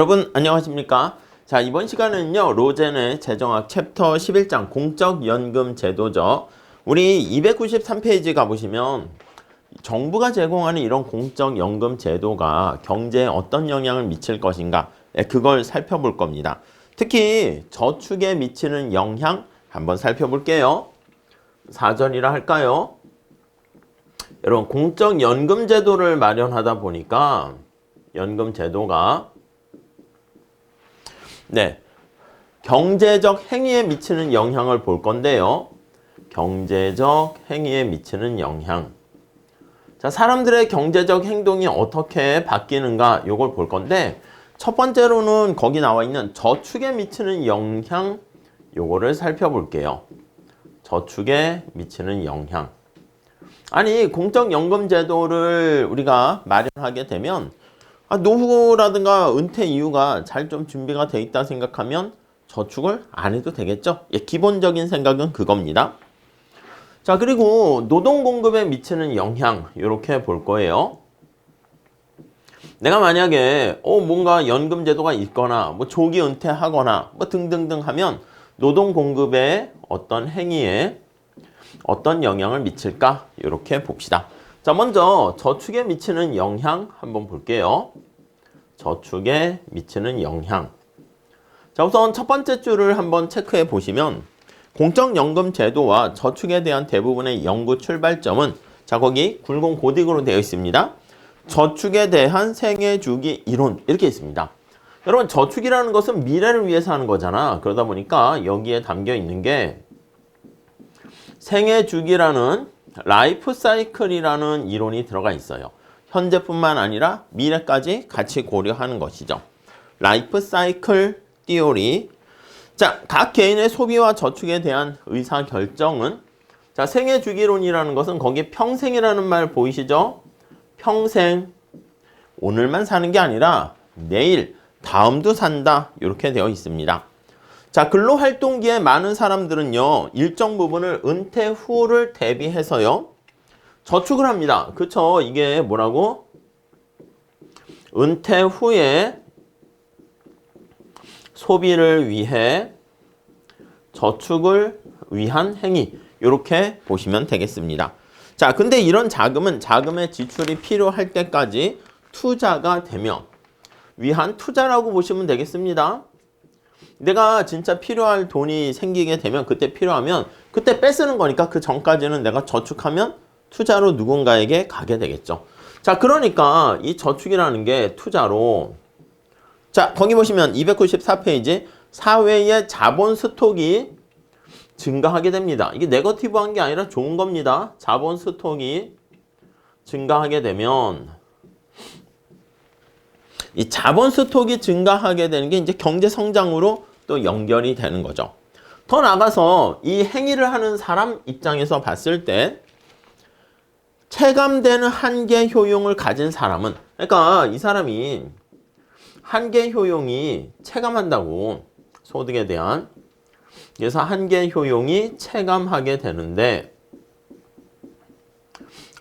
여러분 안녕하십니까? 자, 이번 시간은요 로젠의 재정학 챕터 11장 공적연금 제도죠. 우리 293페이지 가보시면 정부가 제공하는 이런 공적연금 제도가 경제에 어떤 영향을 미칠 것인가, 그걸 살펴볼 겁니다. 특히 저축에 미치는 영향 한번 살펴볼게요. 4절이라 할까요? 여러분, 공적연금 제도를 마련하다 보니까 연금 제도가 경제적 행위에 미치는 영향을 볼 건데요. 경제적 행위에 미치는 영향. 자, 사람들의 경제적 행동이 어떻게 바뀌는가, 요걸 볼 건데, 첫 번째로는 거기 나와 있는 저축에 미치는 영향, 요거를 살펴볼게요. 저축에 미치는 영향. 아니, 공적연금 제도를 우리가 마련하게 되면 노후라든가 은퇴 이후가 잘 좀 준비가 돼 있다 생각하면 저축을 안 해도 되겠죠? 기본적인 생각은 그겁니다. 자, 그리고 노동 공급에 미치는 영향, 이렇게 볼 거예요. 내가 만약에 뭔가 연금 제도가 있거나 조기 은퇴하거나 등등등 하면 노동 공급에 어떤 행위에 어떤 영향을 미칠까? 이렇게 봅시다. 자, 먼저 저축에 미치는 영향 한번 볼게요. 저축에 미치는 영향. 자, 우선 첫 번째 줄을 한번 체크해 보시면 공적연금 제도와 저축에 대한 대부분의 연구 출발점은, 자, 거기 굵은 고딕으로 되어 있습니다. 저축에 대한 생애주기 이론, 이렇게 있습니다. 여러분, 저축이라는 것은 미래를 위해서 하는 거잖아. 그러다 보니까 여기에 담겨 있는 게 생애주기라는 라이프 사이클이라는 이론이 들어가 있어요. 현재뿐만 아니라 미래까지 같이 고려하는 것이죠. 라이프 사이클 티오리. 자, 각 개인의 소비와 저축에 대한 의사 결정은, 자, 생애주기론이라는 것은 거기에 평생이라는 말 보이시죠? 평생. 오늘만 사는 게 아니라 내일, 다음도 산다. 이렇게 되어 있습니다. 자, 근로활동기에 많은 사람들은요, 일정 부분을 은퇴 후를 대비해서요, 저축을 합니다. 그쵸? 이게 뭐라고? 은퇴 후에 소비를 위해 저축을 위한 행위. 이렇게 보시면 되겠습니다. 자, 근데 이런 자금의 지출이 필요할 때까지 투자가 되며 위한 투자라고 보시면 되겠습니다. 내가 진짜 필요할 돈이 생기게 되면, 그때 필요하면 그때 뺏쓰는 거니까 그 전까지는 내가 저축하면 투자로 누군가에게 가게 되겠죠. 자, 그러니까 이 저축이라는 게 투자로, 자, 거기 보시면 294페이지 사회의 자본 스톡이 증가하게 됩니다. 이게 네거티브한 게 아니라 좋은 겁니다. 자본 스톡이 증가하게 되면 이 자본 스톡이 증가하게 되는 게 이제 경제 성장으로 또 연결이 되는 거죠. 더 나아가서 이 행위를 하는 사람 입장에서 봤을 때 체감되는 한계 효용을 가진 사람은, 그러니까 이 사람이 한계 효용이 체감한다고, 소득에 대한, 그래서 한계 효용이 체감하게 되는데,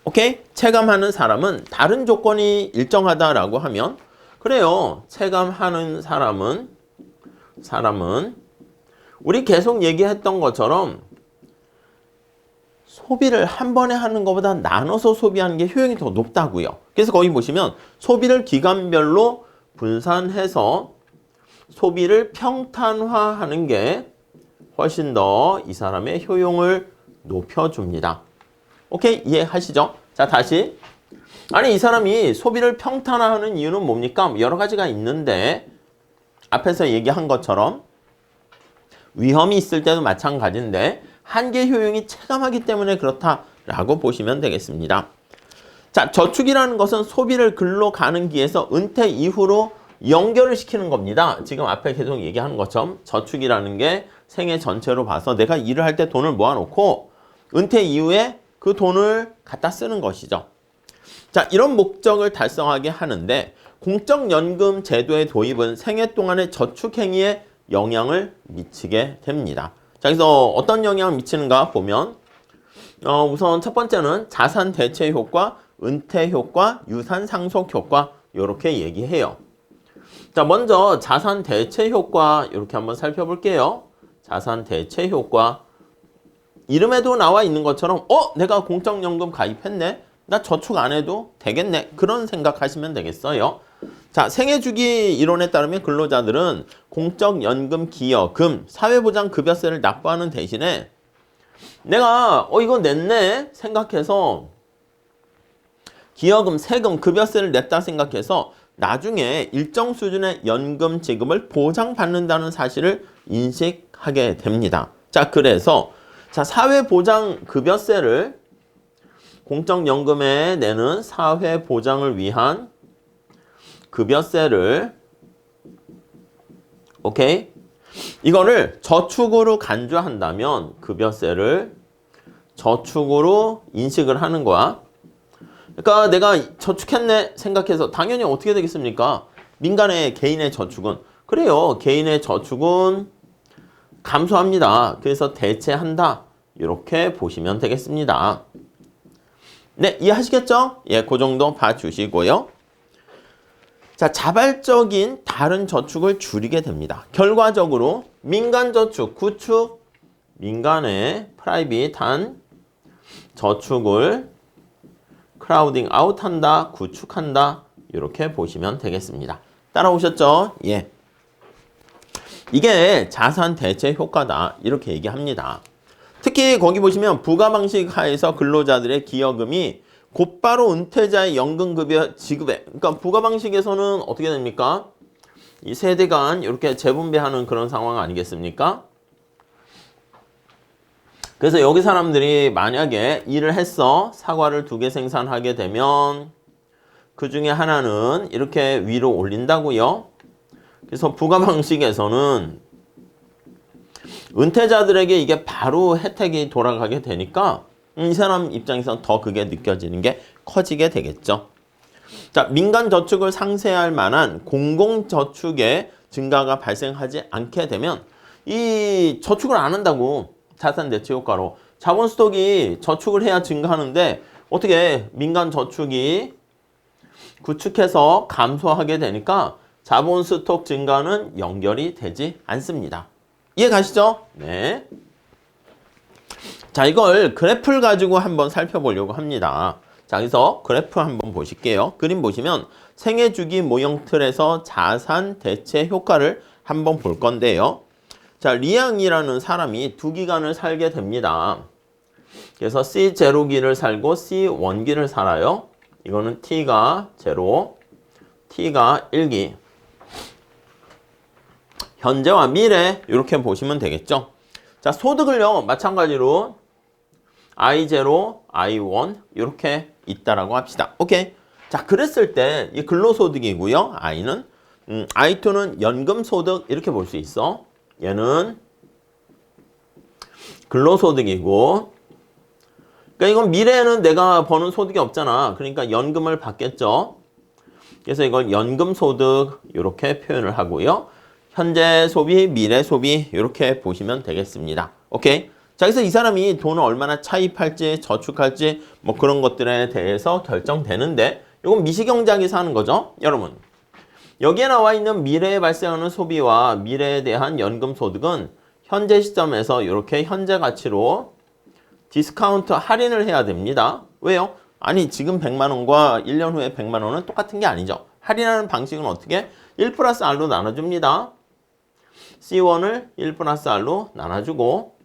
오케이? 체감하는 사람은 다른 조건이 일정하다라고 하면, 그래요. 체감하는 사람은 우리 계속 얘기했던 것처럼 소비를 한 번에 하는 것보다 나눠서 소비하는 게 효용이 더 높다고요. 그래서 거기 보시면 소비를 기간별로 분산해서 소비를 평탄화하는 게 훨씬 더 이 사람의 효용을 높여줍니다. 오케이? 이해하시죠? 자, 다시. 아니, 이 사람이 소비를 평탄화하는 이유는 뭡니까? 여러 가지가 있는데 앞에서 얘기한 것처럼 위험이 있을 때도 마찬가지인데 한계 효용이 체감하기 때문에 그렇다라고 보시면 되겠습니다. 자, 저축이라는 것은 소비를 근로 가능기에서 은퇴 이후로 연결을 시키는 겁니다. 지금 앞에 계속 얘기하는 것처럼 저축이라는 게 생애 전체로 봐서 내가 일을 할 때 돈을 모아놓고 은퇴 이후에 그 돈을 갖다 쓰는 것이죠. 자, 이런 목적을 달성하게 하는데 공적연금 제도의 도입은 생애 동안의 저축 행위에 영향을 미치게 됩니다. 자, 그래서 어떤 영향을 미치는가 보면 우선 첫 번째는 자산 대체 효과, 은퇴 효과, 유산 상속 효과, 이렇게 얘기해요. 자, 먼저 자산 대체 효과 이렇게 한번 살펴볼게요. 자산 대체 효과. 이름에도 나와 있는 것처럼 내가 공적연금 가입했네? 나 저축 안 해도 되겠네? 그런 생각하시면 되겠어요. 자, 생애주기 이론에 따르면 근로자들은 공적연금 기여금, 사회보장급여세를 납부하는 대신에 내가 이거 냈네 생각해서 기여금, 세금, 급여세를 냈다 생각해서 나중에 일정 수준의 연금 지급을 보장받는다는 사실을 인식하게 됩니다. 자, 그래서 사회보장급여세를 공적연금에 내는 사회보장을 위한 급여세를 오케이? 이거를 저축으로 간주한다면 급여세를 저축으로 인식을 하는 거야. 그러니까 내가 저축했네 생각해서 당연히 어떻게 되겠습니까? 민간의 개인의 저축은 그래요. 개인의 저축은 감소합니다. 그래서 대체한다. 이렇게 보시면 되겠습니다. 네, 이해하시겠죠? 예, 그 정도 봐주시고요. 자, 자발적인 다른 저축을 줄이게 됩니다. 결과적으로 민간 저축, 구축, 민간의 프라이빗한 저축을 크라우딩 아웃한다, 구축한다 이렇게 보시면 되겠습니다. 따라오셨죠? 예. 이게 자산 대체 효과다 이렇게 얘기합니다. 특히 거기 보시면 부가 방식 하에서 근로자들의 기여금이 곧바로 은퇴자의 연금급여 지급에 그러니까 부가 방식에서는 어떻게 됩니까? 이 세대 간 이렇게 재분배하는 그런 상황 아니겠습니까? 그래서 여기 사람들이 만약에 일을 했어 사과를 2개 생산하게 되면 그 중에 하나는 이렇게 위로 올린다고요. 그래서 부가 방식에서는 은퇴자들에게 이게 바로 혜택이 돌아가게 되니까 이 사람 입장에서는 더 그게 느껴지는 게 커지게 되겠죠. 자, 민간 저축을 상쇄할 만한 공공저축의 증가가 발생하지 않게 되면 이 저축을 안 한다고 자산 대체 효과로 자본 스톡이 저축을 해야 증가하는데 어떻게 민간 저축이 구축해서 감소하게 되니까 자본 스톡 증가는 연결이 되지 않습니다. 이해 가시죠? 네. 자, 이걸 그래프를 가지고 한번 살펴보려고 합니다. 자, 그래서 그래프 한번 보실게요. 그림 보시면 생애주기 모형 틀에서 자산 대체 효과를 한번 볼 건데요. 자, 리앙이라는 사람이 2기간을 살게 됩니다. 그래서 C0기를 살고 C1기를 살아요. 이거는 T가 0, T가 1기. 현재와 미래 이렇게 보시면 되겠죠. 자, 소득을요 마찬가지로 I0, I1 이렇게 있다라고 합시다. 오케이. 자, 그랬을 때 이 근로소득이고요. I는 I2는 연금소득 이렇게 볼 수 있어. 얘는 근로소득이고 그러니까 이건 미래에는 내가 버는 소득이 없잖아. 그러니까 연금을 받겠죠. 그래서 이걸 연금소득 이렇게 표현을 하고요. 현재 소비, 미래 소비 이렇게 보시면 되겠습니다. 오케이? 자, 그래서 이 사람이 돈을 얼마나 차입할지, 저축할지 뭐 그런 것들에 대해서 결정되는데 이건 미시경제학에서 하는 거죠. 여러분, 여기에 나와 있는 미래에 발생하는 소비와 미래에 대한 연금 소득은 현재 시점에서 이렇게 현재 가치로 디스카운트 할인을 해야 됩니다. 왜요? 아니, 지금 100만 원과 1년 후에 100만 원은 똑같은 게 아니죠. 할인하는 방식은 어떻게? 1 플러스 R로 나눠줍니다. C1을 1 플러스 R로 나눠주고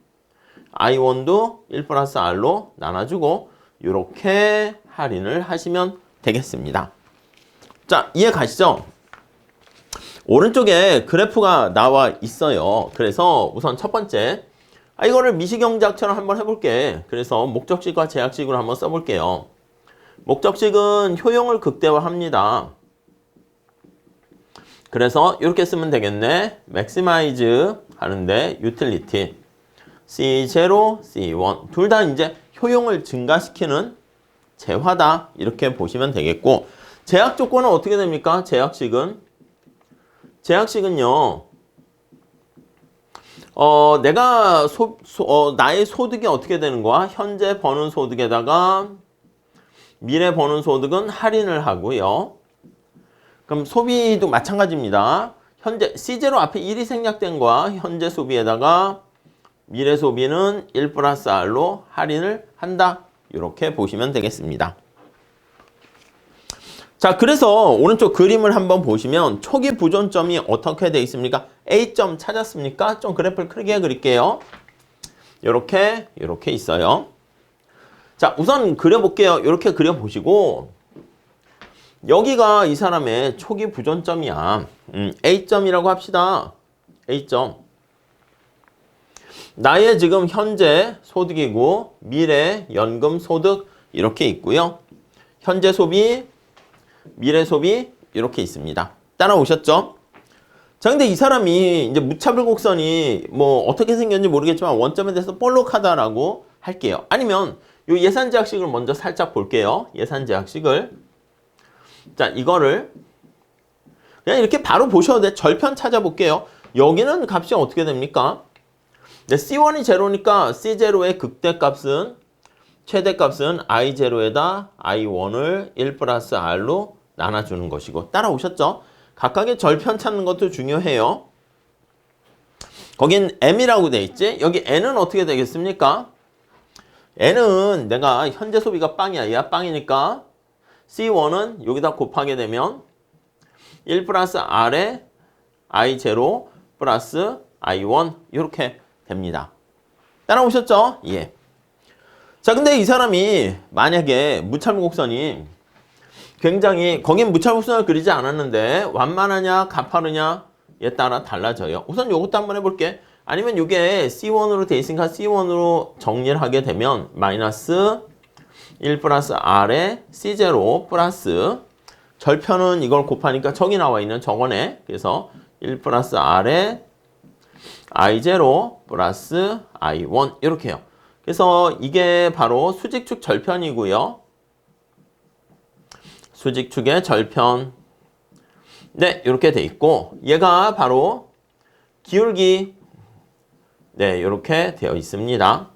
I1도 1 플러스 R로 나눠주고 이렇게 할인을 하시면 되겠습니다. 자, 이해 가시죠? 오른쪽에 그래프가 나와 있어요. 그래서 우선 첫 번째 이거를 미시경제학처럼 한번 해볼게. 그래서 목적식과 제약식으로 한번 써볼게요. 목적식은 효용을 극대화합니다. 그래서 이렇게 쓰면 되겠네. maximize 하는데 utility C0, C1 둘 다 이제 효용을 증가시키는 재화다 이렇게 보시면 되겠고 제약 조건은 어떻게 됩니까? 제약식은요. 내가 나의 소득이 어떻게 되는 거야? 현재 버는 소득에다가 미래 버는 소득은 할인을 하고요. 그럼 소비도 마찬가지입니다. 현재 C0 앞에 1이 생략된 거와 현재 소비에다가 미래 소비는 1 플러스 R로 할인을 한다. 이렇게 보시면 되겠습니다. 자, 그래서 오른쪽 그림을 한번 보시면 초기 부존점이 어떻게 되어 있습니까? A점 찾았습니까? 좀 그래프를 크게 그릴게요. 이렇게 있어요. 자, 우선 그려볼게요. 이렇게 그려보시고 여기가 이 사람의 초기 부존점이야. A점이라고 합시다. A점. 나의 지금 현재 소득이고 미래 연금 소득 이렇게 있고요. 현재 소비, 미래 소비 이렇게 있습니다. 따라오셨죠? 자, 근데 이 사람이 이제 무차별 곡선이 뭐 어떻게 생겼는지 모르겠지만 원점에 대해서 볼록하다라고 할게요. 아니면 요 예산제약식을 먼저 살짝 볼게요. 예산제약식을. 자, 이거를 그냥 이렇게 바로 보셔도 돼. 절편 찾아볼게요. 여기는 값이 어떻게 됩니까? 네, C1이 제로니까 C0의 극대값은 최대값은 I0에다 I1을 1 플러스 R로 나눠주는 것이고 따라오셨죠? 각각의 절편 찾는 것도 중요해요. 거긴 M이라고 돼 있지? 여기 N은 어떻게 되겠습니까? N은 내가 현재 소비가 빵이야. 얘가 빵이니까 C1은 여기다 곱하게 되면 1 플러스 R에 I0 플러스 I1 이렇게 됩니다. 따라오셨죠? 예. 자, 근데 이 사람이 만약에 무차별곡선이 굉장히 거긴 무차별곡선을 그리지 않았는데 완만하냐 가파르냐에 따라 달라져요. 우선 요것도 한번 해볼게. 아니면 이게 C1으로 돼 있으니까 C1으로 정리를 하게 되면 마이너스 1 플러스 R에 C0 플러스 절편은 이걸 곱하니까 저기 나와 있는 저거네. 그래서 1 플러스 R에 I0 플러스 I1 이렇게 해요. 그래서 이게 바로 수직축 절편이고요. 수직축의 절편. 네, 이렇게 돼 있고 얘가 바로 기울기. 네, 이렇게 되어 있습니다.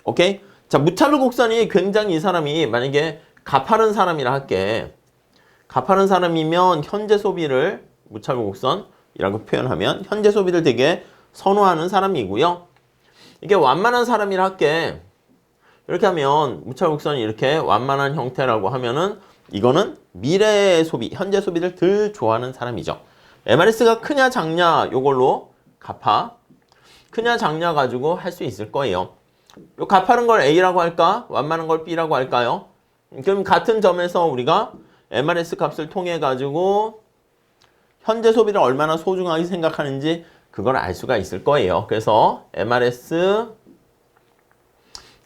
오케이? 자, 무차별 곡선이 굉장히 이 사람이 만약에 가파른 사람이라 할게. 가파른 사람이면 현재 소비를 무차별 곡선이라고 표현하면 현재 소비를 되게 선호하는 사람이고요. 이게 완만한 사람이라 할게. 이렇게 하면 무차별 곡선이 이렇게 완만한 형태라고 하면은 이거는 미래 소비, 현재 소비를 덜 좋아하는 사람이죠. MRS가 크냐 작냐 요걸로 가파. 크냐 작냐 가지고 할 수 있을 거예요. 요 가파른 걸 A라고 할까? 완만한 걸 B라고 할까요? 그럼 같은 점에서 우리가 MRS 값을 통해 가지고 현재 소비를 얼마나 소중하게 생각하는지 그걸 알 수가 있을 거예요. 그래서 MRS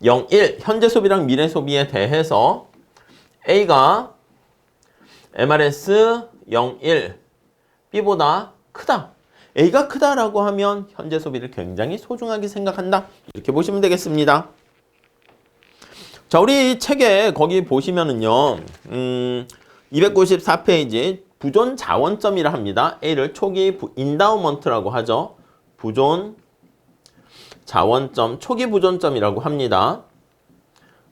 0, 1 현재 소비랑 미래 소비에 대해서 A가 MRS 0, 1 B보다 크다. A가 크다라고 하면 현재 소비를 굉장히 소중하게 생각한다. 이렇게 보시면 되겠습니다. 자, 우리 책에 거기 보시면은요. 294페이지 부존 자원점이라 합니다. A를 초기 인다우먼트라고 하죠. 부존 자원점, 초기 부존점이라고 합니다.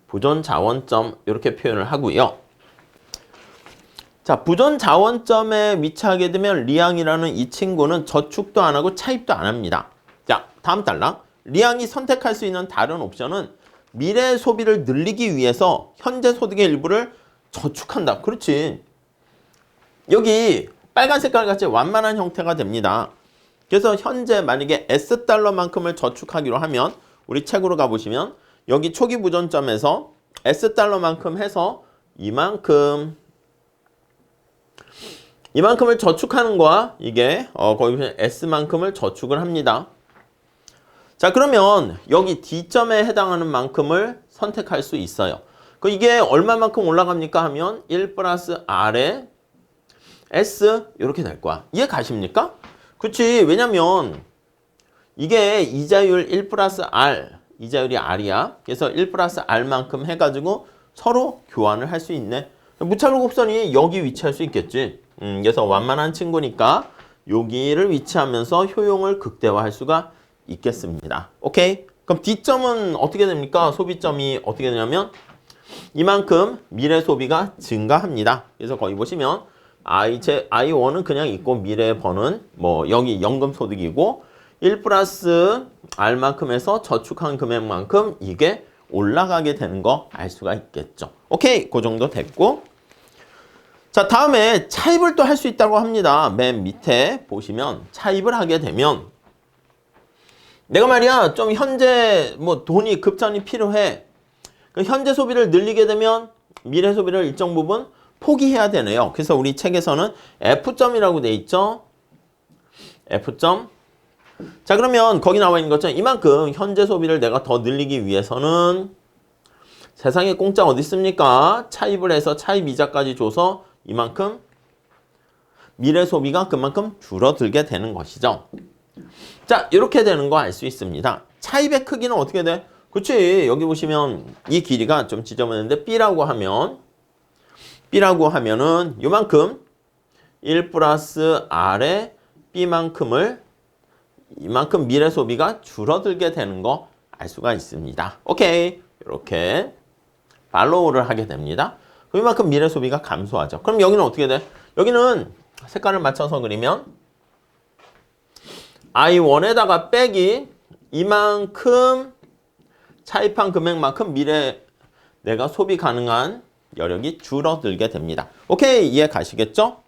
부존 자원점 이렇게 표현을 하고요. 자, 부존 자원점에 위치하게 되면 리앙이라는 이 친구는 저축도 안 하고 차입도 안 합니다. 자, 다음 단락. 리앙이 선택할 수 있는 다른 옵션은 미래 소비를 늘리기 위해서 현재 소득의 일부를 저축한다. 그렇지. 여기 빨간 색깔 같이 완만한 형태가 됩니다. 그래서 현재 만약에 S달러만큼을 저축하기로 하면 우리 책으로 가보시면 여기 초기 부존점에서 S달러만큼 해서 이만큼을 저축하는 거야. 이게 거기 보시면 S만큼을 저축을 합니다. 자, 그러면 여기 D점에 해당하는 만큼을 선택할 수 있어요. 이게 얼마만큼 올라갑니까 하면 1 플러스 R에 S 이렇게 될 거야. 이해 가십니까? 그치. 왜냐면 이게 이자율 1 플러스 R, 이자율이 R이야. 그래서 1 플러스 R만큼 해가지고 서로 교환을 할 수 있네. 무차별 곡선이 여기 위치할 수 있겠지. 그래서 완만한 친구니까 여기를 위치하면서 효용을 극대화할 수가 있겠습니다. 오케이? 그럼 D점은 어떻게 됩니까? 소비점이 어떻게 되냐면 이만큼 미래 소비가 증가합니다. 그래서 거기 보시면 I1은 그냥 있고 미래의 번은 뭐 여기 연금소득이고 1 플러스 R만큼에서 저축한 금액만큼 이게 올라가게 되는 거 알 수가 있겠죠. 오케이, 그 정도 됐고. 자, 다음에 차입을 또 할 수 있다고 합니다. 맨 밑에 보시면 차입을 하게 되면 내가 말이야 좀 현재 뭐 돈이 급전이 필요해. 그 현재 소비를 늘리게 되면 미래 소비를 일정 부분 포기해야 되네요. 그래서 우리 책에서는 F점이라고 돼 있죠. F점. 자, 그러면 거기 나와 있는 것처럼 이만큼 현재 소비를 내가 더 늘리기 위해서는 세상에 공짜 어디 있습니까? 차입을 해서 차입 이자까지 줘서 이만큼 미래 소비가 그만큼 줄어들게 되는 것이죠. 자, 이렇게 되는 거 알 수 있습니다. 차입의 크기는 어떻게 돼? 그치, 여기 보시면 이 길이가 좀 지저분한데 B라고 하면은 요만큼 1 플러스 R의 B만큼을 이만큼 미래 소비가 줄어들게 되는 거 알 수가 있습니다. 오케이, 이렇게 팔로우를 하게 됩니다. 이만큼 미래 소비가 감소하죠. 그럼 여기는 어떻게 돼? 여기는 색깔을 맞춰서 그리면 I1에다가 빼기 이만큼 차입한 금액만큼 미래 내가 소비 가능한 여력이 줄어들게 됩니다. 오케이, 이해 가시겠죠?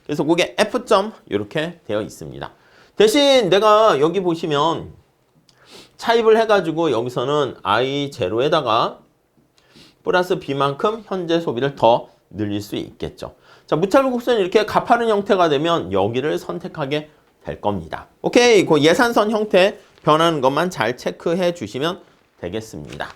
그래서 그게 F점 이렇게 되어 있습니다. 대신 내가 여기 보시면 차입을 해가지고 여기서는 I0에다가 플러스 B만큼 현재 소비를 더 늘릴 수 있겠죠. 자, 무차별 곡선이 이렇게 가파른 형태가 되면 여기를 선택하게 될 겁니다. 오케이, 그 예산선 형태 변하는 것만 잘 체크해 주시면 되겠습니다.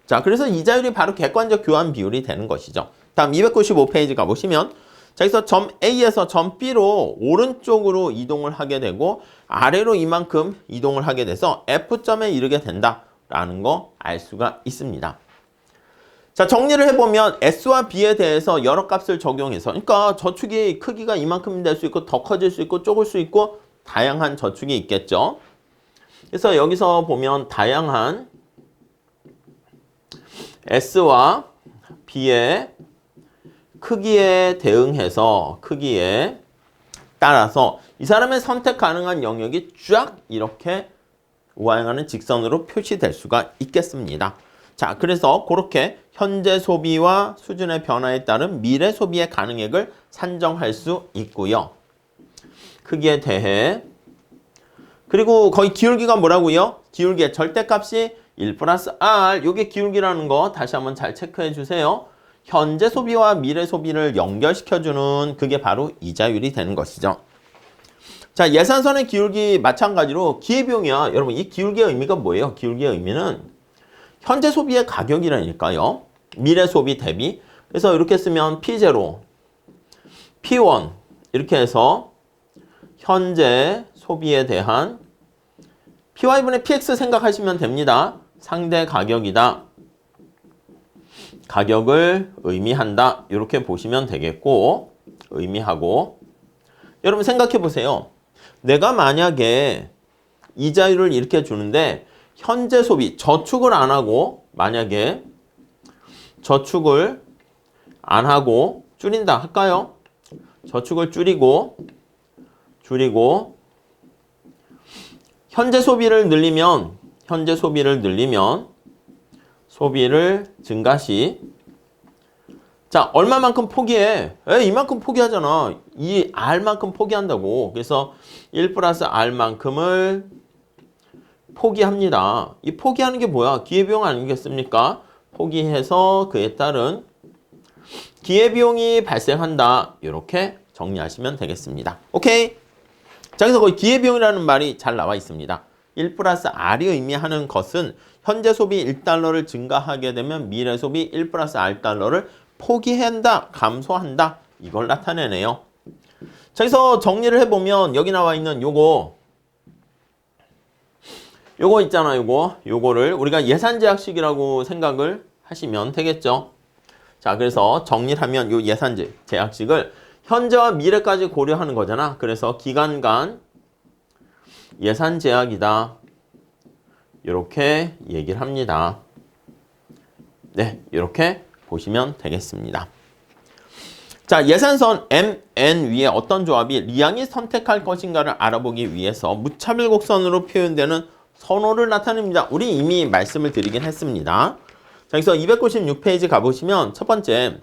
자, 그래서 이자율이 바로 객관적 교환 비율이 되는 것이죠. 다음 295페이지 가보시면 자, 여기서 점 A에서 점 B로 오른쪽으로 이동을 하게 되고 아래로 이만큼 이동을 하게 돼서 F점에 이르게 된다라는 거 알 수가 있습니다. 자, 정리를 해보면 S와 B에 대해서 여러 값을 적용해서 그러니까 저축이 크기가 이만큼 될 수 있고 더 커질 수 있고 적을 수 있고 다양한 저축이 있겠죠. 그래서 여기서 보면 다양한 S와 B의 크기에 대응해서 크기에 따라서 이 사람의 선택 가능한 영역이 쫙 이렇게 우하행하는 직선으로 표시될 수가 있겠습니다. 자, 그래서 그렇게 현재 소비와 수준의 변화에 따른 미래 소비의 가능액을 산정할 수 있고요. 크기에 대해 그리고 거의 기울기가 뭐라고요? 기울기의 절대값이 1 플러스 R, 이게 기울기라는 거 다시 한번 잘 체크해 주세요. 현재 소비와 미래 소비를 연결시켜주는 그게 바로 이자율이 되는 것이죠. 자, 예산선의 기울기 마찬가지로 기회비용이야. 여러분, 이 기울기의 의미가 뭐예요? 기울기의 의미는 현재 소비의 가격이라니까요. 미래 소비 대비. 그래서 이렇게 쓰면 P0, P1 이렇게 해서 현재 소비에 대한 PY분의 PX 생각하시면 됩니다. 상대 가격이다. 가격을 의미한다. 이렇게 보시면 되겠고 의미하고 여러분 생각해 보세요. 내가 만약에 이자율을 이렇게 주는데 현재 소비, 저축을 안 하고 만약에 저축을 안 하고 줄인다 할까요? 저축을 줄이고 현재 소비를 늘리면 소비를 증가시 자, 얼마만큼 포기해? 이만큼 포기하잖아. 이 R만큼 포기한다고. 그래서 1 플러스 R만큼을 포기합니다. 이 포기하는 게 뭐야? 기회비용 아니겠습니까? 포기해서 그에 따른 기회비용이 발생한다. 이렇게 정리하시면 되겠습니다. 오케이? 자, 그래서 거기 기회비용이라는 말이 잘 나와 있습니다. 1 플러스 R이 의미하는 것은 현재 소비 1달러를 증가하게 되면 미래 소비 1 플러스 R 달러를 포기한다, 감소한다. 이걸 나타내네요. 자, 그래서 정리를 해보면 여기 나와 있는 요거 있잖아, 요거를 우리가 예산제약식이라고 생각을 하시면 되겠죠. 자, 그래서 정리를 하면 요 예산제약식을 현재와 미래까지 고려하는 거잖아. 그래서 기간 간 예산제약이다. 이렇게 얘기를 합니다. 네, 이렇게 보시면 되겠습니다. 자, 예산선 M, N 위에 어떤 조합이 리양이 선택할 것인가를 알아보기 위해서 무차별 곡선으로 표현되는 선호를 나타냅니다. 우리 이미 말씀을 드리긴 했습니다. 자, 그래서 296페이지 가보시면 첫 번째,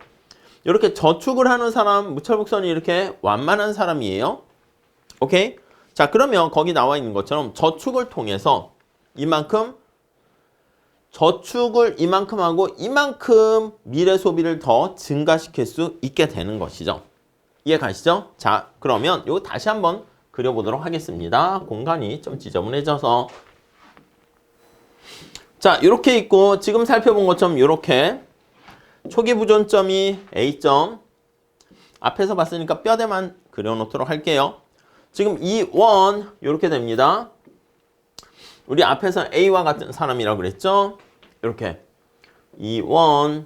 이렇게 저축을 하는 사람, 무차별 곡선이 이렇게 완만한 사람이에요. 오케이? 자, 그러면 거기 나와 있는 것처럼 저축을 통해서 저축을 이만큼 하고 이만큼 미래 소비를 더 증가시킬 수 있게 되는 것이죠. 이해 가시죠? 자, 그러면 이거 다시 한번 그려보도록 하겠습니다. 공간이 좀 지저분해져서. 자, 이렇게 있고 지금 살펴본 것처럼 이렇게 초기 부존점이 A점, 앞에서 봤으니까 뼈대만 그려놓도록 할게요. 지금 E1 이렇게 됩니다. 우리 앞에서 A와 같은 사람이라고 그랬죠? 이렇게 E1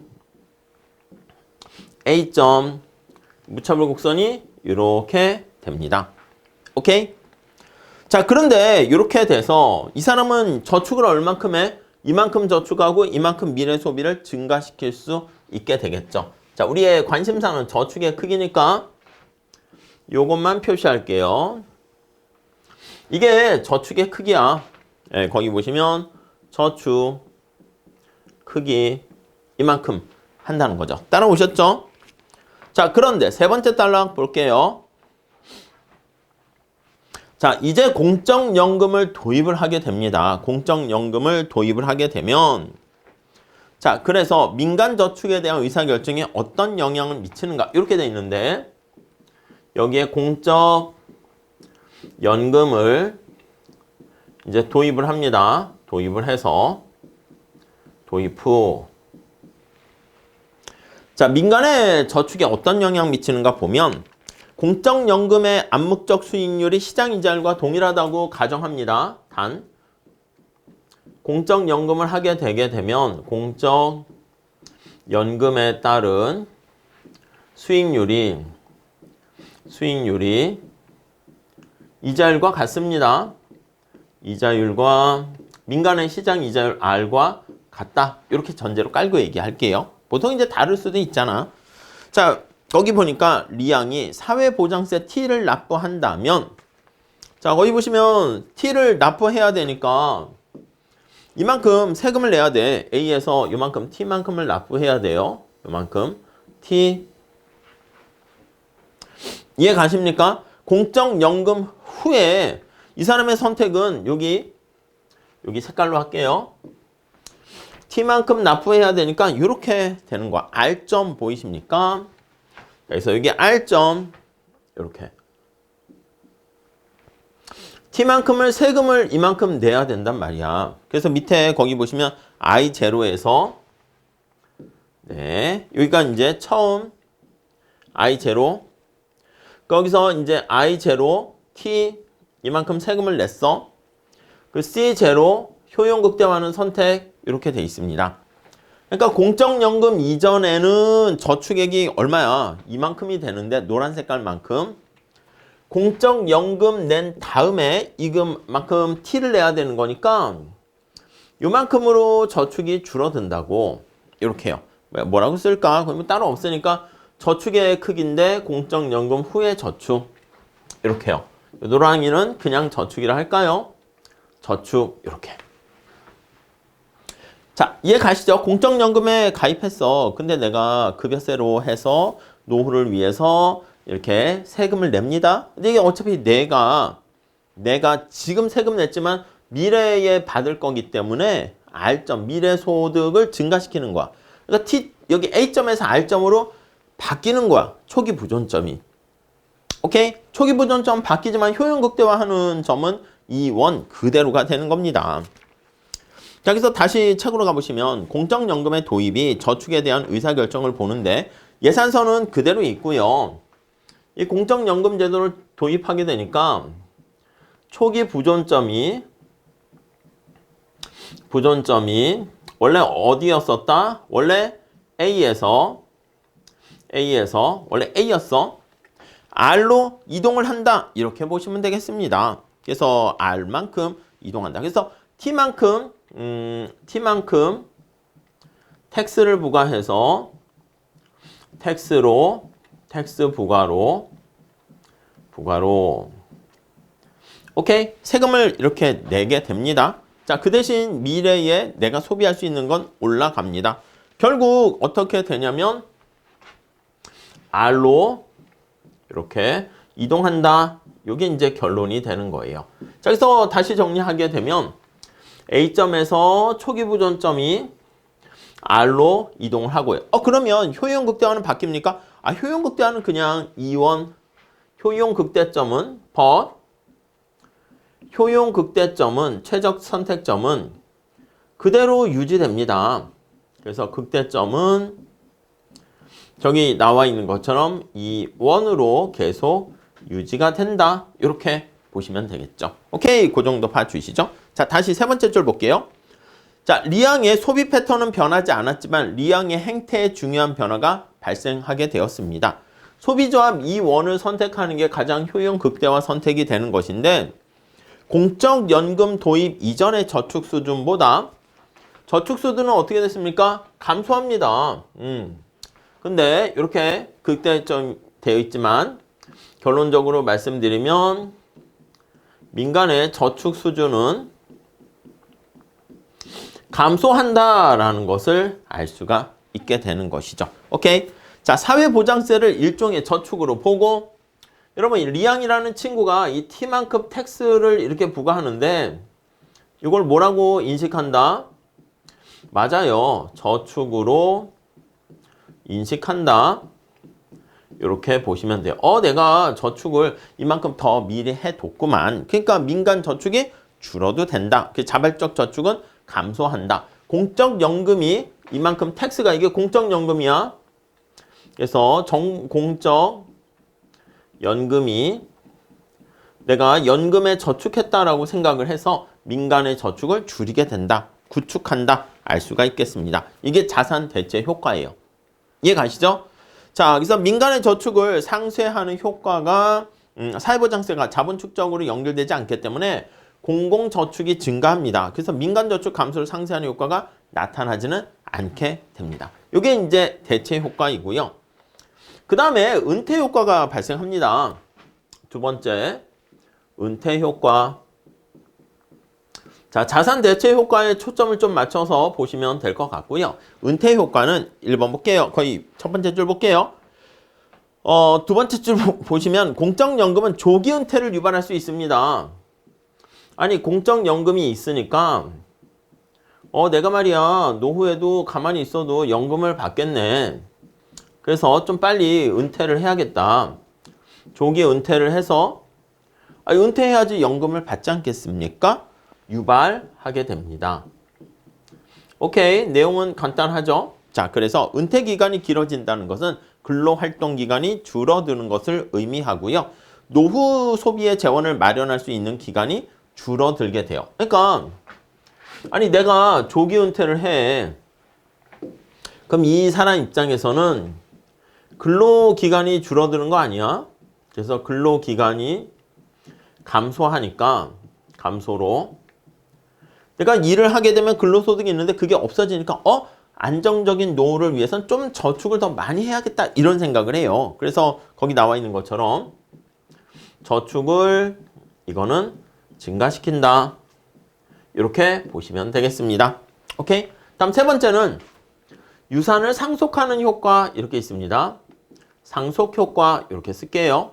A점 무차별 곡선이 이렇게 됩니다. 오케이? 자, 그런데 이렇게 돼서 이 사람은 저축을 얼만큼 해? 이만큼 저축하고 이만큼 미래 소비를 증가시킬 수 있게 되겠죠. 자, 우리의 관심사는 저축의 크기니까 요것만 표시할게요. 이게 저축의 크기야. 예, 거기 보시면 저축 크기 이만큼 한다는 거죠. 따라오셨죠? 자, 그런데 세 번째 단락 볼게요. 자, 이제 공적연금을 도입을 하게 됩니다. 공적연금을 도입을 하게 되면 자, 그래서 민간저축에 대한 의사결정에 어떤 영향을 미치는가 이렇게 돼 있는데 여기에 공적연금을 이제 도입을 합니다. 도입을 해서 도입 후 자, 민간의 저축에 어떤 영향 미치는가 보면 공적연금의 암묵적 수익률이 시장이자율과 동일하다고 가정합니다. 단 공적연금을 하게 되게 되면 공적연금에 따른 수익률이 이자율과 같습니다. 이자율과 민간의 시장 이자율 R과 같다. 이렇게 전제로 깔고 얘기할게요. 보통 이제 다를 수도 있잖아. 자, 거기 보니까 리양이 사회보장세 T를 납부한다면 자, 거기 보시면 T를 납부해야 되니까 이만큼 세금을 내야 돼. A에서 이만큼 T만큼을 납부해야 돼요. 이만큼 T. 이해 가십니까? 공적연금 후에 이 사람의 선택은 여기 색깔로 할게요. T만큼 납부해야 되니까 이렇게 되는 거야. R점 보이십니까? 그래서 여기 R점 이렇게 T만큼을 세금을 이만큼 내야 된단 말이야. 그래서 밑에 거기 보시면 I0에서 네, 여기가 이제 처음 I0 거기서 이제 I0 T 이만큼 세금을 냈어. 그 C0 효용 극대화는 선택 이렇게 돼 있습니다. 그러니까 공적연금 이전에는 저축액이 얼마야? 이만큼이 되는데 노란 색깔만큼 공적연금 낸 다음에 이금만큼 T를 내야 되는 거니까 요만큼으로 저축이 줄어든다고 이렇게 해요. 뭐라고 쓸까? 그러면 따로 없으니까 저축의 크기인데 공적연금 후에 저축 이렇게 해요. 노랑이는 그냥 저축이라 할까요? 저축 이렇게. 자, 이해 가시죠? 공적연금에 가입했어. 근데 내가 급여세로 해서 노후를 위해서 이렇게 세금을 냅니다. 근데 이게 어차피 내가 지금 세금 냈지만 미래에 받을 거기 때문에 R점, 미래소득을 증가시키는 거야. 그러니까 여기 A점에서 R점으로 바뀌는 거야. 초기 부존점이. 오케이? 초기 부존점 바뀌지만 효용 극대화하는 점은 E1 그대로가 되는 겁니다. 자, 그래서 다시 책으로 가보시면 공적연금의 도입이 저축에 대한 의사결정을 보는데 예산서는 그대로 있고요. 이 공적연금 제도를 도입하게 되니까 초기 부존점이 원래 어디였었다? 원래 A에서 원래 A였어. R로 이동을 한다. 이렇게 보시면 되겠습니다. 그래서 R만큼 이동한다. 그래서 T만큼 텍스를 부과해서 텍스로 텍스 부과로 오케이. 세금을 이렇게 내게 됩니다. 자, 그 대신 미래에 내가 소비할 수 있는 건 올라갑니다. 결국 어떻게 되냐면 R로 이렇게 이동한다. 이게 이제 결론이 되는 거예요. 자, 그래서 다시 정리하게 되면 A점에서 초기 보존점이 R로 이동을 하고요. 그러면 효용 극대화는 바뀝니까? 효용 극대화는 그냥 이원 효용 극대점은 but 효용 극대점은 최적 선택점은 그대로 유지됩니다. 그래서 극대점은 저기 나와 있는 것처럼 이 원으로 계속 유지가 된다. 이렇게 보시면 되겠죠. 오케이, 그 정도 봐주시죠. 자, 다시 세 번째 줄 볼게요. 자, 리앙의 소비 패턴은 변하지 않았지만 리앙의 행태에 중요한 변화가 발생하게 되었습니다. 소비조합 E1을 선택하는 게 가장 효용 극대화 선택이 되는 것인데 공적연금 도입 이전의 저축 수준보다 저축 수준은 어떻게 됐습니까? 감소합니다. 근데 이렇게 극대점 되어 있지만 결론적으로 말씀드리면 민간의 저축 수준은 감소한다라는 것을 알 수가 있게 되는 것이죠. 오케이. 자, 사회보장세를 일종의 저축으로 보고 여러분 리앙이라는 친구가 이 T만큼 텍스를 이렇게 부과하는데 이걸 뭐라고 인식한다? 맞아요. 저축으로 인식한다. 이렇게 보시면 돼요. 내가 저축을 이만큼 더 미리 해뒀구만. 그러니까 민간 저축이 줄어도 된다. 자발적 저축은 감소한다. 공적연금이 이만큼 텍스가 이게 공적연금이야. 그래서 공적연금이 내가 연금에 저축했다라고 생각을 해서 민간의 저축을 줄이게 된다. 구축한다. 알 수가 있겠습니다. 이게 자산 대체 효과예요. 이해 가시죠? 자, 그래서 민간의 저축을 상쇄하는 효과가 사회보장세가 자본 축적으로 연결되지 않기 때문에 공공저축이 증가합니다. 그래서 민간저축 감소를 상쇄하는 효과가 나타나지는 않게 됩니다. 이게 이제 대체 효과이고요. 그 다음에 은퇴 효과가 발생합니다. 두 번째, 은퇴 효과. 자, 자산 대체 효과에 초점을 좀 맞춰서 보시면 될 것 같고요. 은퇴 효과는 1번 볼게요. 거의 첫 번째 줄 볼게요. 두 번째 줄 보시면 공적연금은 조기 은퇴를 유발할 수 있습니다. 아니, 공적연금이 있으니까 내가 말이야 노후에도 가만히 있어도 연금을 받겠네. 그래서 좀 빨리 은퇴를 해야겠다. 조기 은퇴를 해서 은퇴해야지 연금을 받지 않겠습니까? 유발하게 됩니다. 오케이, 내용은 간단하죠? 자, 그래서 은퇴 기간이 길어진다는 것은 근로활동 기간이 줄어드는 것을 의미하고요. 노후 소비의 재원을 마련할 수 있는 기간이 줄어들게 돼요. 그러니까 아니 내가 조기 은퇴를 해. 그럼 이 사람 입장에서는 근로기간이 줄어드는 거 아니야? 그래서 근로기간이 감소하니까 감소로 내가 일을 하게 되면 근로소득이 있는데 그게 없어지니까 안정적인 노후를 위해서는 좀 저축을 더 많이 해야겠다 이런 생각을 해요. 그래서 거기 나와 있는 것처럼 저축을 이거는 증가시킨다. 이렇게 보시면 되겠습니다. 오케이. 다음 세 번째는 유산을 상속하는 효과 이렇게 있습니다. 상속 효과 이렇게 쓸게요.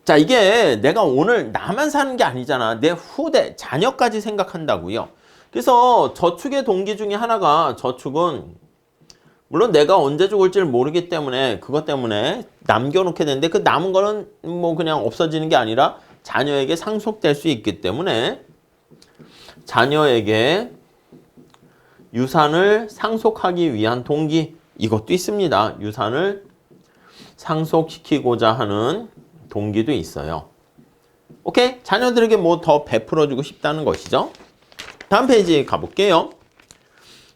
자, 이게 내가 오늘 나만 사는 게 아니잖아. 내 후대, 자녀까지 생각한다고요. 그래서 저축의 동기 중에 하나가 저축은 물론 내가 언제 죽을지를 모르기 때문에 그것 때문에 남겨놓게 되는데 그 남은 거는 뭐 그냥 없어지는 게 아니라 자녀에게 상속될 수 있기 때문에 자녀에게 유산을 상속하기 위한 동기 이것도 있습니다. 유산을 상속시키고자 하는 동기도 있어요. 오케이? 자녀들에게 뭐 더 베풀어주고 싶다는 것이죠. 다음 페이지 가볼게요.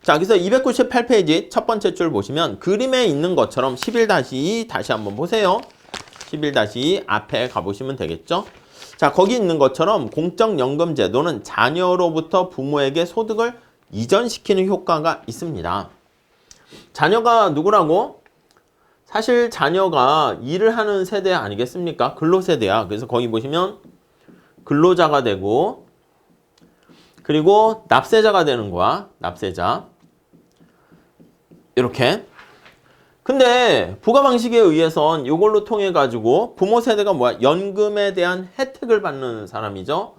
자, 그래서 298페이지 첫 번째 줄 보시면 그림에 있는 것처럼 11-2 다시 한번 보세요. 11-2 앞에 가보시면 되겠죠. 자, 거기 있는 것처럼 공적연금 제도는 자녀로부터 부모에게 소득을 이전시키는 효과가 있습니다. 자녀가 누구라고? 사실 자녀가 일을 하는 세대 아니겠습니까? 근로세대야. 그래서 거기 보시면 근로자가 되고 그리고 납세자가 되는 거야. 납세자. 이렇게. 근데 부가 방식에 의해선 이걸로 통해 가지고 부모 세대가 뭐야? 연금에 대한 혜택을 받는 사람이죠.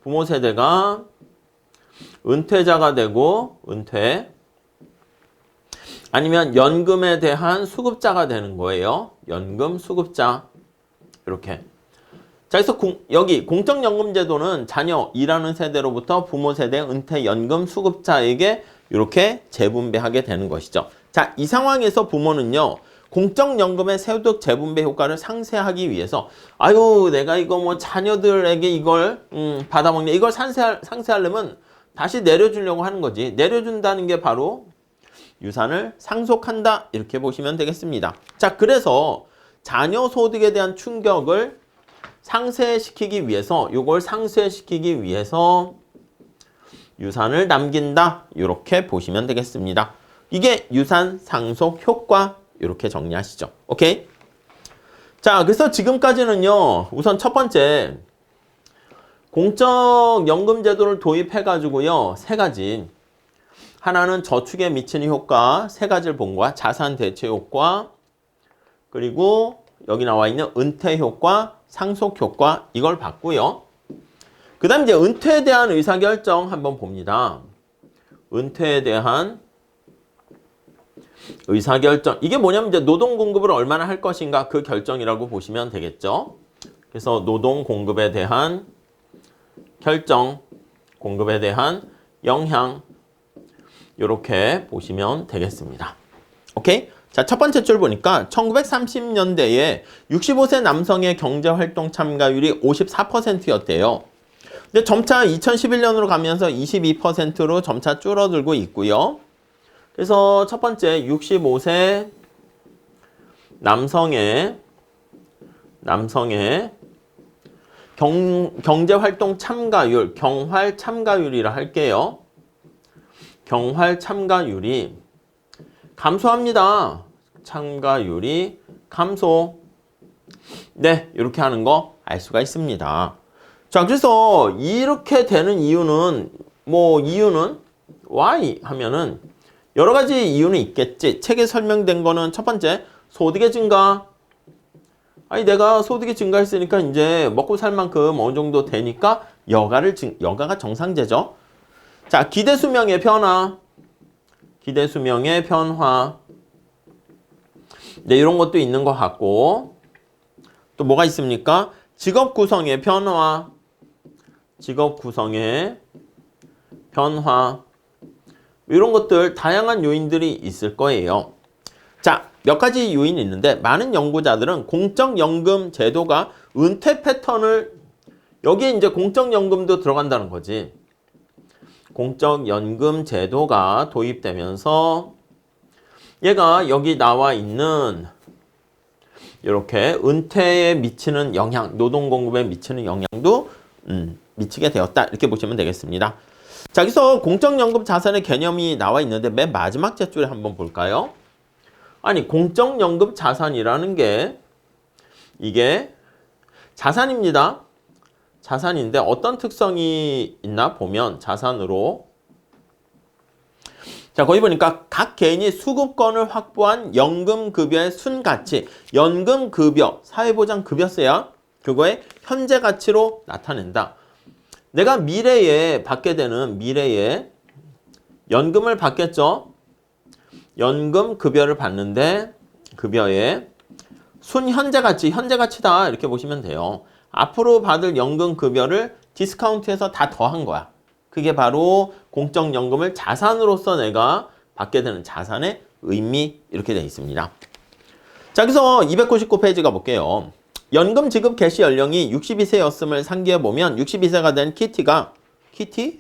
부모 세대가 은퇴자가 되고 은퇴 아니면 연금에 대한 수급자가 되는 거예요. 연금 수급자. 이렇게. 자, 그래서 여기 공적연금제도는 자녀 일하는 세대로부터 부모 세대 은퇴 연금 수급자에게 이렇게 재분배하게 되는 것이죠. 자, 이 상황에서 부모는요. 공적연금의 세도적 재분배 효과를 상쇄하기 위해서 아유 내가 이거 뭐 자녀들에게 이걸 받아먹네. 이걸 상쇄하려면 다시 내려주려고 하는 거지. 내려준다는 게 바로 유산을 상속한다. 이렇게 보시면 되겠습니다. 자, 그래서 자녀 소득에 대한 충격을 상쇄시키기 위해서 이걸 상쇄시키기 위해서 유산을 남긴다. 이렇게 보시면 되겠습니다. 이게 유산 상속 효과 이렇게 정리하시죠. 오케이? 자, 그래서 지금까지는요. 우선 첫 번째 공적연금 제도를 도입해 가지고요. 세 가지. 하나는 저축에 미치는 효과 세 가지를 본 거야. 자산 대체 효과 그리고 여기 나와 있는 은퇴 효과, 상속 효과 이걸 봤고요. 그 다음 이제 은퇴에 대한 의사결정 한번 봅니다. 은퇴에 대한 의사결정. 이게 뭐냐면 이제 노동 공급을 얼마나 할 것인가 그 결정이라고 보시면 되겠죠. 그래서 노동 공급에 대한 결정, 공급에 대한 영향 이렇게 보시면 되겠습니다. 오케이? 자, 첫 번째 줄 보니까 1930년대에 65세 남성의 경제활동 참가율이 54%였대요. 근데 점차 2011년으로 가면서 22%로 점차 줄어들고 있고요. 그래서 첫 번째 65세 남성의 경제활동 참가율, 경활 참가율이라 할게요. 경활 참가율이 감소합니다. 참가율이 감소. 네, 이렇게 하는 거 알 수가 있습니다. 자, 그래서 이렇게 되는 이유는 이유는 why 하면은 여러 가지 이유는 있겠지. 책에 설명된 거는 첫 번째 소득의 증가. 아니 내가 소득이 증가했으니까 이제 먹고 살 만큼 어느 정도 되니까 여가가 정상제죠. 자, 기대 수명의 변화. 기대 수명의 변화. 네, 이런 것도 있는 것 같고 또 뭐가 있습니까? 직업 구성의 변화. 직업 구성의 변화. 이런 것들 다양한 요인들이 있을 거예요. 자, 몇 가지 요인이 있는데 많은 연구자들은 공적연금 제도가 은퇴 패턴을 여기에 이제 공적연금도 들어간다는 거지. 공적연금 제도가 도입되면서 얘가 여기 나와 있는 이렇게 은퇴에 미치는 영향, 노동공급에 미치는 영향도 미치게 되었다. 이렇게 보시면 되겠습니다. 자, 여기서 공적연금 자산의 개념이 나와 있는데 맨 마지막 제줄에 한번 볼까요? 아니, 공적연금 자산이라는 게 이게 자산입니다. 자산인데 어떤 특성이 있나 보면 자산으로 자, 거기 보니까 각 개인이 수급권을 확보한 연금급여의 순가치, 연금급여, 사회보장급여세야 그거의 현재 가치로 나타낸다. 내가 미래에 받게 되는 미래에 연금을 받겠죠. 연금급여를 받는데 급여의 순현재 가치, 현재 가치다 이렇게 보시면 돼요. 앞으로 받을 연금급여를 디스카운트해서 다 더한 거야. 그게 바로 공적연금을 자산으로서 내가 받게 되는 자산의 의미 이렇게 되어 있습니다. 자, 그래서 299페이지 가볼게요. 연금 지급 개시 연령이 62세였음을 상기해보면 62세가 된 키티가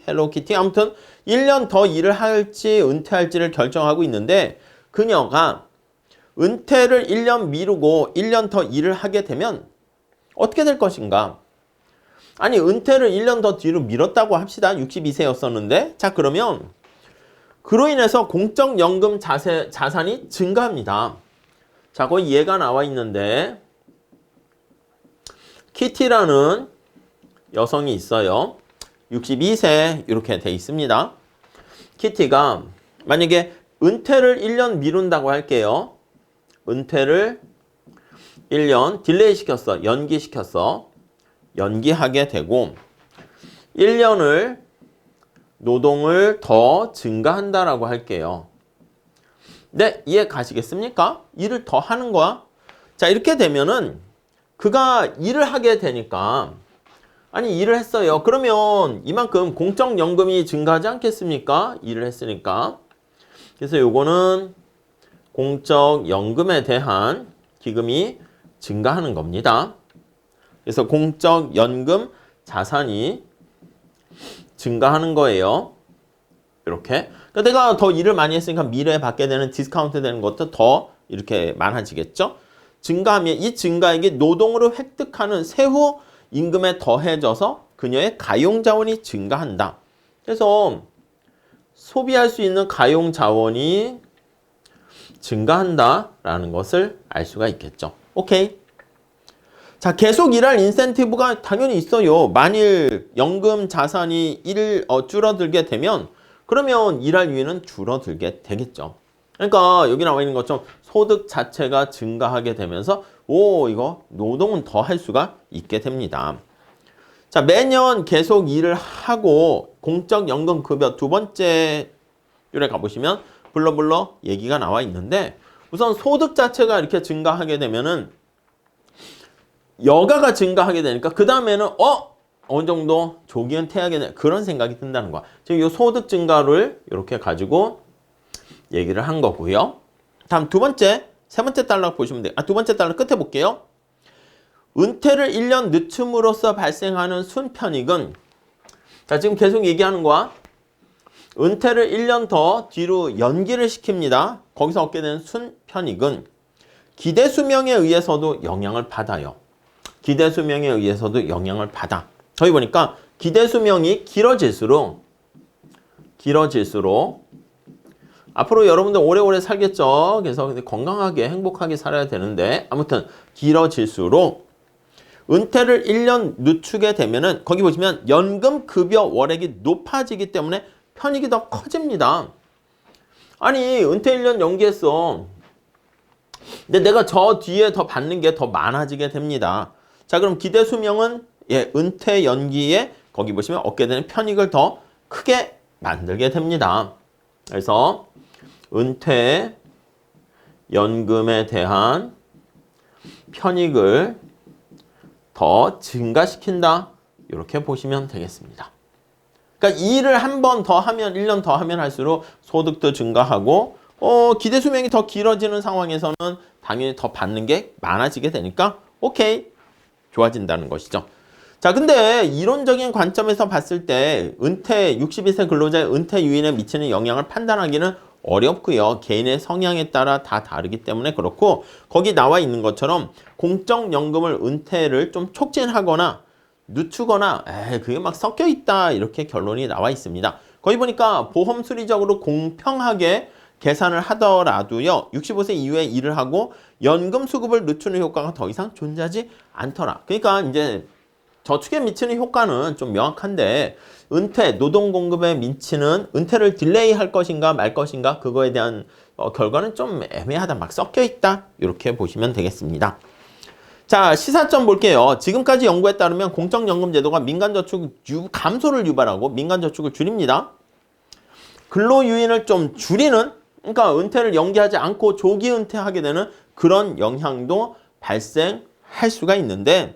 헬로키티 아무튼 1년 더 일을 할지 은퇴할지를 결정하고 있는데 그녀가 은퇴를 1년 미루고 1년 더 일을 하게 되면 어떻게 될 것인가? 아니 은퇴를 1년 더 뒤로 미뤘다고 합시다. 62세였었는데 자 그러면 그로 인해서 공적연금 자산이 증가합니다. 자, 거기 얘가 나와 있는데 키티라는 여성이 있어요. 62세 이렇게 돼 있습니다. 키티가 만약에 은퇴를 1년 미룬다고 할게요. 은퇴를 1년 딜레이 시켰어. 연기시켰어. 연기하게 되고 1년을 노동을 더 증가한다라고 할게요. 네, 이해 가시겠습니까? 일을 더 하는 거야. 자, 이렇게 되면은 그가 일을 하게 되니까 아니 일을 했어요. 그러면 이만큼 공적연금이 증가하지 않겠습니까? 일을 했으니까. 그래서 요거는 공적연금에 대한 기금이 증가하는 겁니다. 그래서 공적연금 자산이 증가하는 거예요. 이렇게. 그러니까 내가 더 일을 많이 했으니까 미래에 받게 되는 디스카운트 되는 것도 더 이렇게 많아지겠죠. 증가하면 이 증가액이 노동으로 획득하는 세후 임금에 더해져서 그녀의 가용자원이 증가한다. 그래서 소비할 수 있는 가용자원이 증가한다라는 것을 알 수가 있겠죠. 오케이. 자, 계속 일할 인센티브가 당연히 있어요. 만일 연금 자산이 줄어들게 되면 그러면 일할 이유는 줄어들게 되겠죠. 그러니까 여기 나와 있는 것처럼 소득 자체가 증가하게 되면서 이거 노동은 더 할 수가 있게 됩니다. 자, 매년 계속 일을 하고 공적연금급여 두 번째 줄에 가보시면 블러블러 얘기가 나와 있는데 우선 소득 자체가 이렇게 증가하게 되면은 여가가 증가하게 되니까 그 다음에는 어느 정도 조기 은퇴하게 되는 그런 생각이 든다는 거야. 지금 이 소득 증가를 이렇게 가지고 얘기를 한 거고요. 다음 세 번째 달러 보시면 돼요. 두 번째 달러 끝에 볼게요. 은퇴를 1년 늦춤으로써 발생하는 순편익은 자, 지금 계속 얘기하는 거야. 은퇴를 1년 더 뒤로 연기를 시킵니다. 거기서 얻게 되는 순편익은 기대 수명에 의해서도 영향을 받아요. 기대 수명에 의해서도 영향을 받아. 저희 보니까 기대 수명이 길어질수록 앞으로 여러분들 오래오래 살겠죠. 그래서 건강하게 행복하게 살아야 되는데 아무튼 길어질수록 은퇴를 1년 늦추게 되면은 거기 보시면 연금 급여 월액이 높아지기 때문에 편익이 더 커집니다. 아니 은퇴 1년 연기했어. 근데 내가 저 뒤에 더 받는 게 더 많아지게 됩니다. 자, 그럼 기대 수명은 은퇴 연기에 거기 보시면 얻게 되는 편익을 더 크게 만들게 됩니다. 그래서 은퇴 연금에 대한 편익을 더 증가시킨다. 이렇게 보시면 되겠습니다. 그러니까 일을 한 번 더 하면 1년 더 하면 할수록 소득도 증가하고 기대 수명이 더 길어지는 상황에서는 당연히 더 받는 게 많아지게 되니까 오케이. 좋아진다는 것이죠. 자, 근데 이론적인 관점에서 봤을 때 62세 근로자의 은퇴 유인에 미치는 영향을 판단하기는 어렵고요. 개인의 성향에 따라 다 다르기 때문에 그렇고 거기 나와 있는 것처럼 공적연금을 은퇴를 좀 촉진하거나 늦추거나 그게 막 섞여 있다 이렇게 결론이 나와 있습니다. 거기 보니까 보험 수리적으로 공평하게 계산을 하더라도요. 65세 이후에 일을 하고 연금 수급을 늦추는 효과가 더 이상 존재하지 않더라. 그러니까 이제 저축에 미치는 효과는 좀 명확한데 은퇴, 노동 공급에 미치는 은퇴를 딜레이 할 것인가 말 것인가 그거에 대한 결과는 좀 애매하다. 막 섞여 있다. 이렇게 보시면 되겠습니다. 자, 시사점 볼게요. 지금까지 연구에 따르면 공적연금 제도가 민간저축 감소를 유발하고 민간저축을 줄입니다. 근로유인을 좀 줄이는 그러니까 은퇴를 연기하지 않고 조기 은퇴하게 되는 그런 영향도 발생할 수가 있는데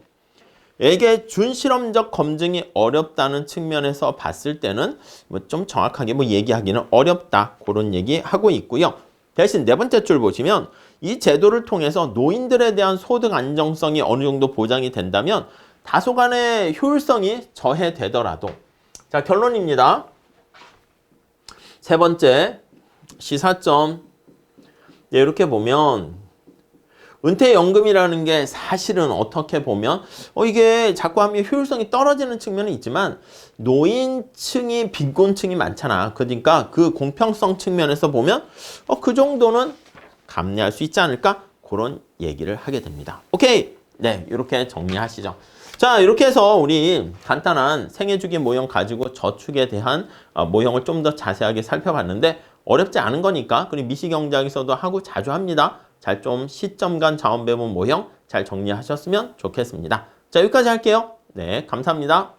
이게 준실험적 검증이 어렵다는 측면에서 봤을 때는 뭐 좀 정확하게 뭐 얘기하기는 어렵다. 그런 얘기하고 있고요. 대신 네 번째 줄 보시면 이 제도를 통해서 노인들에 대한 소득 안정성이 어느 정도 보장이 된다면 다소간의 효율성이 저해되더라도 자, 결론입니다. 세 번째 시사점 이렇게 보면 은퇴연금이라는 게 사실은 어떻게 보면 이게 자꾸 하면 효율성이 떨어지는 측면은 있지만 노인층이 빈곤층이 많잖아. 그러니까 그 공평성 측면에서 보면 그 정도는 감내할 수 있지 않을까? 그런 얘기를 하게 됩니다. 오케이. 네, 이렇게 정리하시죠. 자, 이렇게 해서 우리 간단한 생애주기 모형 가지고 저축에 대한 모형을 좀 더 자세하게 살펴봤는데 어렵지 않은 거니까 그리고 미시경제학에서도 하고 자주 합니다. 잘 좀 시점 간 자원 배분 모형 잘 정리하셨으면 좋겠습니다. 자, 여기까지 할게요. 네, 감사합니다.